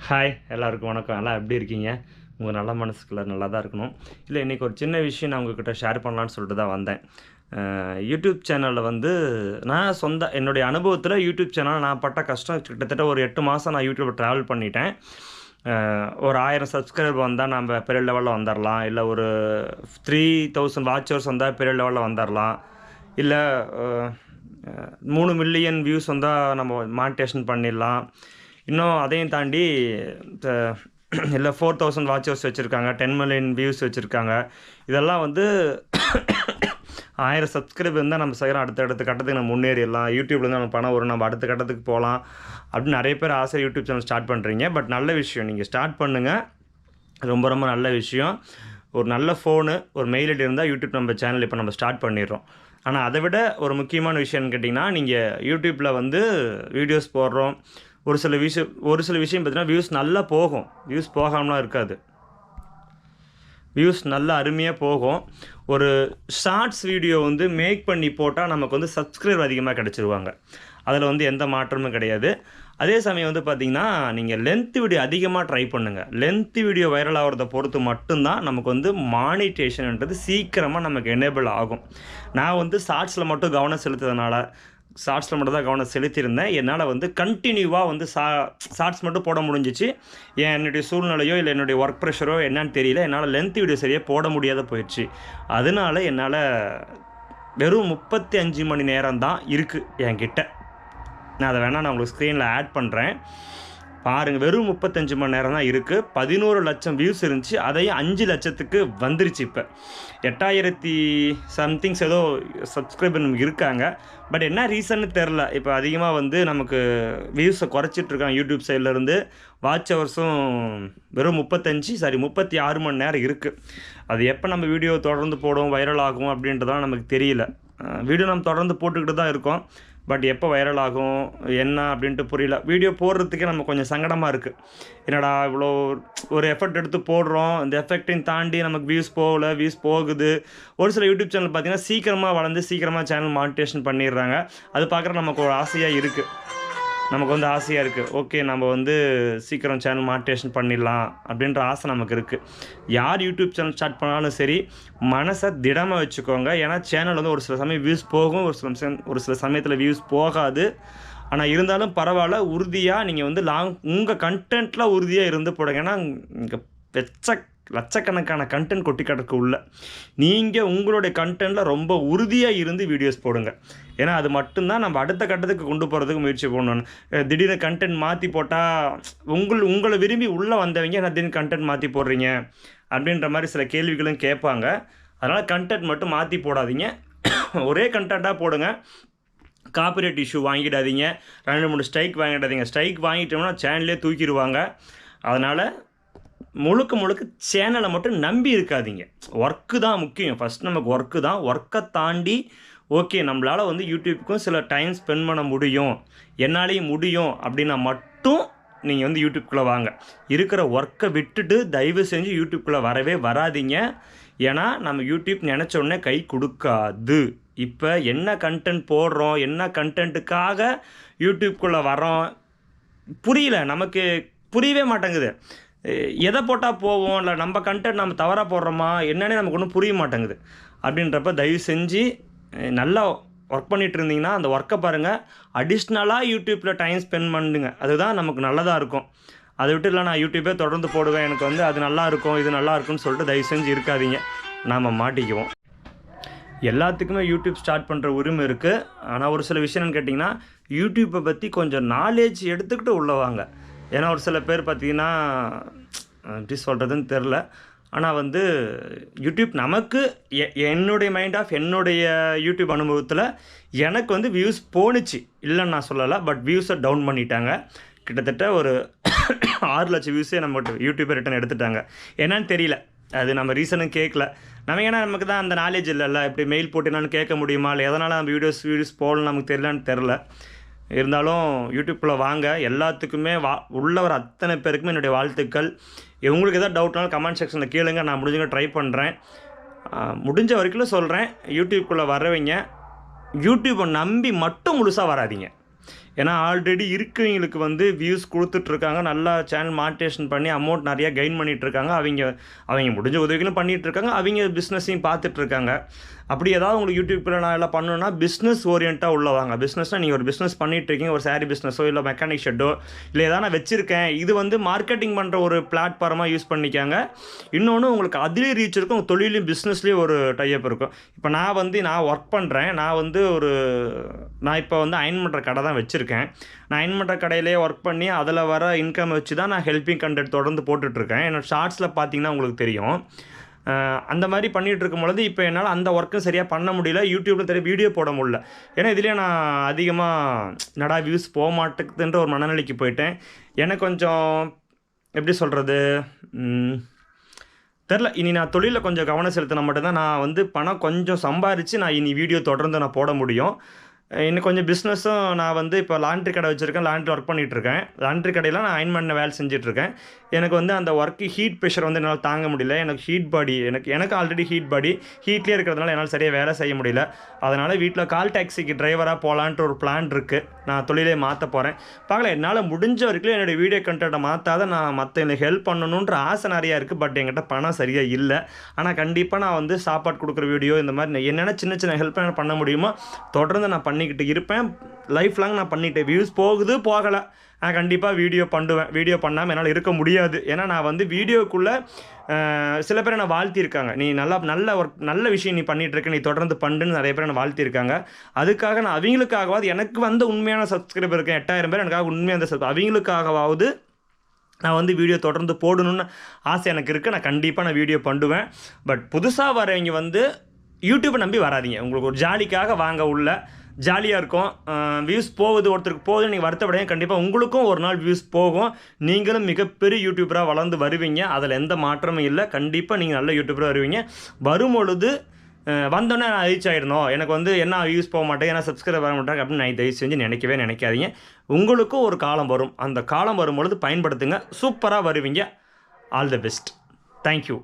Hi எல்லாருக்கும் வணக்கம். எல்லாம் எப்படி இருக்கீங்க? உங்கள் நல்ல மனசுக்குள்ள நல்லா தான் இருக்கணும். இல்லை, இன்றைக்கி ஒரு சின்ன விஷயம் நான் உங்கள்கிட்ட ஷேர் பண்ணலான்னு சொல்லிட்டு தான் வந்தேன். யூடியூப் சேனலில் வந்து நான் என்னுடைய அனுபவத்தில் யூடியூப் சேனல் நான் பட்ட கஷ்டம் கிட்டத்தட்ட ஒரு 8 மாதம் நான் யூடியூப்பில் ட்ராவல் பண்ணிட்டேன். ஒரு 1000 சப்ஸ்கிரைபர் வந்தால் நம்ம பெரிய லெவலில் வந்துடலாம். இல்லை ஒரு 3000 வாட்சர்ஸ் வந்தால் பெரிய லெவலில் வந்துடலாம். இல்லை 3 மில்லியன் வியூஸ் வந்தால் நம்ம மானிட்டேஷன் பண்ணிடலாம். இன்னும் அதையும் தாண்டி இல்லை 4000 வாட்சர்ஸ் வச்சுருக்காங்க, 10 மில்லியன் வியூஸ் வச்சுருக்காங்க. இதெல்லாம் வந்து 1000 சப்ஸ்கிரைபர் இருந்தால் நம்ம செய்கிறோம், அடுத்த கட்டத்துக்கு நம்ம முன்னேறிடலாம், யூடியூப்லேருந்து நம்ம பணம் வரும், நம்ம அடுத்த கட்டத்துக்கு போகலாம் அப்படின்னு நிறைய பேர் ஆசை யூடியூப் சேனல் ஸ்டார்ட் பண்ணுறீங்க. பட் நல்ல விஷயம், நீங்கள் ஸ்டார்ட் பண்ணுங்கள். ரொம்ப ரொம்ப நல்ல விஷயம். ஒரு நல்ல ஃபோனு, ஒரு மெயில் ஐடி இருந்தால் யூடியூப் நம்ம சேனல் இப்போ நம்ம ஸ்டார்ட் பண்ணிடுறோம். ஆனால் அதை விட ஒரு முக்கியமான விஷயம்னு கேட்டிங்கன்னா, நீங்கள் யூடியூப்பில் வந்து வீடியோஸ் போடுறோம், ஒரு சில விஷயம் பார்த்தீங்கன்னா வியூஸ் நல்லா போகும், வியூஸ் போகாமலாம் இருக்காது, வியூஸ் நல்லா அருமையாக போகும். ஒரு ஷார்ட்ஸ் வீடியோ வந்து மேக் பண்ணி போட்டால் நமக்கு வந்து சப்ஸ்கிரைபர் அதிகமாக கிடச்சிருவாங்க, அதில் வந்து எந்த மாற்றமும் கிடையாது. அதே சமயம் வந்து பார்த்திங்கன்னா, நீங்கள் லென்த் வீடியோ அதிகமாக ட்ரை பண்ணுங்கள். லென்த் வீடியோ வைரல் ஆகிறத பொறுத்து மட்டும்தான் நமக்கு வந்து மானிட்டேஷன்ன்றது சீக்கிரமாக நமக்கு எனேபிள் ஆகும். நான் வந்து ஷார்ட்ஸில் மட்டும் கவனம் செலுத்துறதுனால, ஷார்ட்ஸில் மட்டும் தான் கவனம் செலுத்தியிருந்தேன். என்னால் வந்து கண்டினியூவாக வந்து ஷார்ட்ஸ் மட்டும் போட முடிஞ்சிச்சு. என்னுடைய சூழ்நிலையோ இல்லை என்னுடைய ஒர்க் ப்ரெஷரோ என்னன்னு தெரியல, என்னால் லென்த் வீடியோ சரியாக போட முடியாத போயிடுச்சு. அதனால் என்னால் வெறும் 35 மணி நேரம் தான் இருக்குது என்கிட்ட. நான் அதை வேணால் நான் உங்களுக்கு ஸ்க்ரீனில் ஆட் பண்ணுறேன், பாருங்கள். வெறும் 35 மணி நேரம் தான் இருக்குது. 11 லட்சம் வியூஸ் இருந்துச்சு, அதையும் 5 லட்சத்துக்கு வந்துருச்சு. இப்போ 8000 சம்திங்ஸ் ஏதோ சப்ஸ்கிரைபர் நமக்கு இருக்காங்க. பட் என்ன ரீசன்னு தெரில, இப்போ அதிகமாக வந்து நமக்கு வியூஸை குறைச்சிட்ருக்காங்க யூடியூப் சைட்லேருந்து. வாட்ச் ஹவர்ஸும் வெறும் 36 மணி நேரம் இருக்குது. அது எப்போ நம்ம வீடியோ தொடர்ந்து போடுவோம், வைரல் ஆகும் அப்படின்றதான் நமக்கு தெரியல. வீடியோ நம்ம தொடர்ந்து போட்டுக்கிட்டு தான் இருக்கோம், பட் எப்போ வைரல் ஆகும் என்ன அப்படின்ட்டு புரியல. வீடியோ போடுறதுக்கே நம்ம கொஞ்சம் சங்கடமாக இருக்குது. என்னடா இவ்வளோ ஒரு எஃபர்ட் எடுத்து போடுறோம், இந்த எஃபெக்டையும் தாண்டி நமக்கு வியூஸ் போகல, வியூஸ் போகுது. ஒரு சில யூடியூப் சேனல் பார்த்திங்கன்னா சீக்கிரமாக வளர்ந்து சீக்கிரமாக சேனல் மானிட்டேஷன் பண்ணிடுறாங்க. அது பார்க்குற நமக்கு ஒரு ஆசையாக இருக்குது, நமக்கு வந்து ஆசையாக இருக்குது. ஓகே, நம்ம வந்து சீக்கிரம் சேனல் மானிட்டேஷன் பண்ணிடலாம் அப்படின்ற ஆசை நமக்கு இருக்குது. யார் யூடியூப் சேனல் ஸ்டார்ட் பண்ணாலும் சரி, மனசை திடமாக வச்சுக்கோங்க. ஏன்னா சேனல் வந்து ஒரு சில சமயம் வியூஸ் போகும், ஒரு சில சமயத்தில் வியூஸ் போகாது. ஆனால் இருந்தாலும் பரவாயில்ல, உறுதியாக நீங்கள் வந்து உங்கள் கண்டென்ட்டில் உறுதியாக இருந்து போடுங்க. ஏன்னா இங்கே லட்சக்கணக்கான கண்டென்ட் கொட்டி கிடக்கு உள்ள. நீங்கள் உங்களுடைய கண்டென்ட்டில் ரொம்ப உறுதியாக இருந்து வீடியோஸ் போடுங்க. ஏன்னா அது மட்டும்தான் நம்ம அடுத்த கட்டத்துக்கு கொண்டு போகிறதுக்கு முயற்சி பண்ணணும். திடீர்னு கண்டென்ட் மாற்றி போட்டால் உங்களை விரும்பி உள்ளே வந்தவங்க என்ன திடீர்னு கண்டென்ட் மாற்றி போடுறீங்க அப்படின்ற மாதிரி சில கேள்விகளும் கேட்பாங்க. அதனால் கண்டென்ட் மட்டும் மாற்றி போடாதீங்க, ஒரே கண்டென்ட்டாக போடுங்க. காப்பிரைட் இஷ்யூ வாங்கிடாதீங்க, 2-3 ஸ்ட்ரைக் வாங்கிடாதீங்க. ஸ்ட்ரைக் வாங்கிட்டோம்னா சேனலே தூக்கிடுவாங்க. அதனால் முழுக்க சேனலை மட்டும் நம்பி இருக்காதீங்க. ஒர்க்கு தான் முக்கியம். ஃபஸ்ட் நமக்கு ஒர்க்கு தான். ஒர்க்கை தாண்டி ஓகே நம்மளால் வந்து யூடியூப்புக்கும் சில டைம் ஸ்பெண்ட் பண்ண முடியும், என்னாலேயும் முடியும் அப்படின்னா மட்டும் நீங்கள் வந்து யூடியூப்குள்ளே வாங்க. இருக்கிற ஒர்க்கை விட்டுட்டு தயவு செஞ்சு யூடியூப்குள்ளே வரவே வராதிங்க. ஏன்னா நம்ம யூடியூப் நினச்ச உடனே கை கொடுக்காது. இப்போ என்ன கண்டென்ட் போடுறோம், என்ன கண்டென்ட்டுக்காக யூடியூப்குள்ளே வரோம் புரியல, நமக்கு புரியவே மாட்டேங்குது. எதை போட்டால் போவோம், இல்லை நம்ம கண்டென்ட் நம்ம தவறாக போடுறோமா என்னன்னே நமக்கு ஒன்றும் புரிய மாட்டேங்குது. அப்படின்றப்ப தயவு செஞ்சு நல்லா ஒர்க் பண்ணிகிட்டு இருந்தீங்கன்னா அந்த ஒர்க்கை பாருங்கள், அடிஷ்னலாக யூடியூப்பில் டைம் ஸ்பெண்ட் பண்ணுங்க. அதுதான் நமக்கு நல்லதாக இருக்கும். அதை விட்டு இல்லை நான் யூடியூப்பே தொடர்ந்து போடுவேன், எனக்கு வந்து அது நல்லா இருக்கும் இது நல்லா இருக்கும்னு சொல்லிட்டு தயவு செஞ்சு இருக்காதீங்க, நாம் மாட்டிக்குவோம். எல்லாத்துக்குமே யூடியூப் ஸ்டார்ட் பண்ணுற உரிமை இருக்குது. ஆனால் ஒரு சில விஷயம்னு கேட்டிங்கன்னா, யூடியூப்பை பற்றி கொஞ்சம் நாலேஜ் எடுத்துக்கிட்டு உள்ளவாங்க. ஏன்னா ஒரு சில பேர் பார்த்திங்கன்னா எப்படி சொல்கிறதுன்னு தெரில, ஆனால் வந்து யூடியூப் நமக்கு என்னுடைய என்னுடைய யூடியூப் அனுபவத்தில் எனக்கு வந்து வியூஸ் போணுச்சு, இல்லைன்னு நான் சொல்லலை. பட் வியூஸை டவுன் பண்ணிட்டாங்க. கிட்டத்தட்ட ஒரு 6 லட்சம் வியூஸே நம்ம யூடியூப்பை ரிட்டன் எடுத்துட்டாங்க. என்னன்னு தெரியல, அது நம்ம ரீசனும் கேட்கல. ஏன்னா நமக்கு தான் அந்த நாலேஜ் இல்லைல்ல, இப்படி மெயில் போட்டினான்னு கேட்க முடியுமா, இல்லை எதனால் நம்ம வீடியோஸ் போடலாம் நமக்கு தெரியலான்னு தெரில. இருந்தாலும் யூடியூப்பில் வாங்க. எல்லாத்துக்குமே உள்ளவர் அத்தனை பேருக்குமே என்னுடைய வாழ்த்துக்கள். உங்களுக்கு எதாவது டவுட்னாலும் கமெண்ட் செக்ஷனில் கேளுங்க, நான் முடிஞ்சவங்க ட்ரை பண்ணுறேன். முடிஞ்ச வரைக்கும் சொல்கிறேன், யூடியூப்குள்ளே வரவங்க யூடியூப்பை நம்பி மட்டும் முழுசாக வராதிங்க. ஏன்னா ஆல்ரெடி இருக்கவங்களுக்கு வந்து வியூஸ் கொடுத்துட்ருக்காங்க, நல்லா சேனல் மானிட்டேஷன் பண்ணி அமௌண்ட் நிறையா கெயின் பண்ணிகிட்ருக்காங்க. அவங்க முடிஞ்ச உதவிகளும் பண்ணிகிட்ருக்காங்க, அவங்க பிஸ்னஸையும் பார்த்துட்ருக்காங்க. அப்படி ஏதாவது உங்களுக்கு யூடியூப்பில் நான் எல்லாம் பண்ணணுன்னா பிஸ்னஸ் ஓரியண்ட்டாக உள்ள வாங்க. பிஸ்னஸ்னால் நீங்கள் ஒரு பிஸ்னஸ் பண்ணிகிட்ருக்கீங்க, ஒரு சாரீ பிஸ்னஸோ இல்லை மெக்கானிக் ஷெட்டோ இல்லை ஏதாவது நான் வச்சுருக்கேன், இது வந்து மார்க்கெட்டிங் பண்ணுற ஒரு பிளாட்ஃபார்மாக யூஸ் பண்ணிக்காங்க. இன்னொன்று உங்களுக்கு அதுலேயும் ரீச் இருக்கும், உங்கள் தொழிலையும் பிஸ்னஸ்லேயும் ஒரு டைப் இருக்கும். இப்போ நான் ஒர்க் பண்ணுறேன், நான் இப்போ வந்து அயன் பண்ணுற கடை தான் வச்சுருக்கேன். நான் அயன் பண்ணுற கடையிலே ஒர்க் பண்ணி அதில் வர இன்கம் வச்சு தான் நான் ஹெல்ப்பிங் கண்டென்ட் தொடர்ந்து போட்டுட்ருக்கேன். என்னோட ஷார்ட்ஸில் பார்த்தீங்கன்னா உங்களுக்கு தெரியும். அந்த மாதிரி பண்ணிகிட்டு இருக்கும் பொழுது இப்போ என்னால் அந்த ஒர்க்கும் சரியாக பண்ண முடியல, யூடியூப்பில் தெரிய வீடியோ போட முடியல. ஏன்னா இதுலேயே நான் அதிகமாக வியூஸ் போக மாட்டேங்குதுன்ற ஒரு மனநிலைக்கு போயிட்டேன். எனக்கு கொஞ்சம் எப்படி சொல்கிறது தெரில. இனி நான் தொழிலில் கொஞ்சம் கவனம் செலுத்தினா மட்டும்தான் நான் வந்து பணம் கொஞ்சம் சம்பாரித்து நான் இனி வீடியோ தொடர்ந்து நான் போட முடியும். இன்னும் கொஞ்சம் பிஸ்னஸும் நான் வந்து இப்போ லாண்ட்ரி கடை வச்சுருக்கேன், லாண்ட்ரி ஒர்க் பண்ணிகிட்ருக்கேன். லாண்ட்ரி கடையில் நான் அயன் பண்ண வேலை செஞ்சிட்ருக்கேன். எனக்கு வந்து அந்த ஒர்க்கு ஹீட் ப்ரெஷர் வந்து என்னால் தாங்க முடியல. எனக்கு ஹீட் பாடி, எனக்கு ஆல்ரெடி ஹீட் பாடி, ஹீட்லேயே இருக்கிறதுனால என்னால் சரியாக வேலை செய்ய முடியல. அதனால் வீட்டில் கால் டாக்ஸிக்கு டிரைவராக போகலான்ட்டு ஒரு பிளான் இருக்குது. நான் தொழிலே மாற்ற போகிறேன். பார்க்கல, என்னால் முடிஞ்ச வரைக்கும் என்னுடைய வீடியோ கண்டென்ட்டை மாற்றாத நான் மற்றவங்களுக்கு ஹெல்ப் பண்ணணுன்ற ஆசை நிறையா இருக்குது. பட் என்கிட்ட பணம் சரியாக இல்லை. ஆனால் கண்டிப்பாக நான் வந்து சாப்பாடு கொடுக்குற வீடியோ இந்த மாதிரி என்னென்ன சின்ன சின்ன ஹெல்ப் பண்ண முடியுமோ தொடர்ந்து நான் பண்ணிக்கிட்டு இருப்பேன். லைஃப் லாங் நான் பண்ணிட்டேன். வியூஸ் போகுது போகலை, நான் கண்டிப்பாக வீடியோ பண்ணுவேன். வீடியோ பண்ணாமல் என்னால் இருக்க முடியாது. ஏன்னா நான் வந்து வீடியோக்குள்ளே சில பேர் என்னை வாழ்த்தியிருக்காங்க, நீ நல்ல விஷயம் நீ பண்ணிகிட்ருக்க, நீ தொடர்ந்து பண்ணுன்னு நிறைய பேர் என்னை வாழ்த்தியிருக்காங்க. அதுக்காக நான் அவங்களுக்காகவாது, எனக்கு வந்து உண்மையான சப்ஸ்கிரைபர் இருக்கேன் 8000 பேர், எனக்காக உண்மையான அவங்களுக்காகவாவது நான் வந்து வீடியோ தொடர்ந்து போடணுன்னு ஆசை எனக்கு இருக்குது. நான் கண்டிப்பாக வீடியோ பண்ணுவேன். பட் புதுசாக வரவங்க வந்து யூடியூப்பை நம்பி வராதிங்க. உங்களுக்கு ஒரு ஜாலிக்காக வாங்க, உள்ள ஜாலியாக இருக்கும். வியூஸ் போகுது, ஒருத்தருக்கு போகுது, நீங்கள் வருத்தப்படையும். கண்டிப்பாக உங்களுக்கும் ஒரு நாள் வியூஸ் போகும். நீங்களும் மிகப்பெரிய யூடியூபராக வளர்ந்து வருவீங்க. அதில் எந்த மாற்றமும் இல்லை. கண்டிப்பாக நீங்கள் நல்ல யூடியூபராக வருவீங்க. வரும்பொழுது வந்தோடனே நான் ரீச் ஆகிடணும், எனக்கு வந்து என்ன வியூஸ் போக மாட்டேன், ஏன்னா சப்ஸ்கிரைப் வர மாட்டாங்க அப்படின்னு நான் தயவு செஞ்சு நினைக்காதீங்க. உங்களுக்கும் ஒரு காலம் வரும். அந்த காலம் வரும்பொழுது பயன்படுத்துங்க. சூப்பராக வருவீங்க. All the best. தேங்க்யூ.